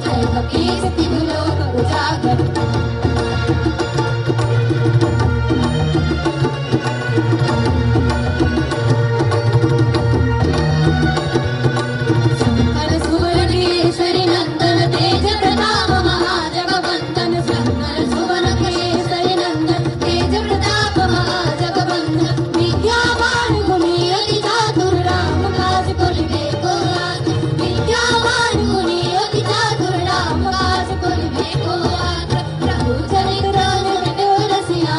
जय कपीस तिहुलोक उजागर। शंकर सुवन केसरी नंदन तेज प्रताप महाजगवंदन। शंकर सुवन केसरी नंदन तेज प्रताप महाजगवंदन। विद्यावान गुणी अति चातुर राम काज करिबे को आतुर। विद्यावान गुणी अति चातुर राम काज करिबे को आतुर। प्रभु चरित रंजन डोलसिया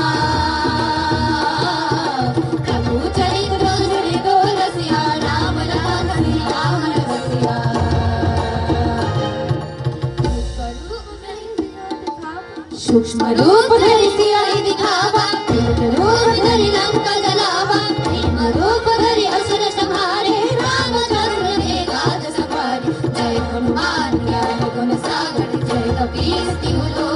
प्रभु चरित रंजन डोलसिया राम दास राम रसिया। सूक्ष्म रूप धरि सियाहि दिखावा तीर्थ रूप धरि लंका जलावा। भीम रूप धरि असुर संहारे रामचंद्र के काज सवारे। जय हनुमान ज्ञान गुण सागर जय कपीस तिहुलोक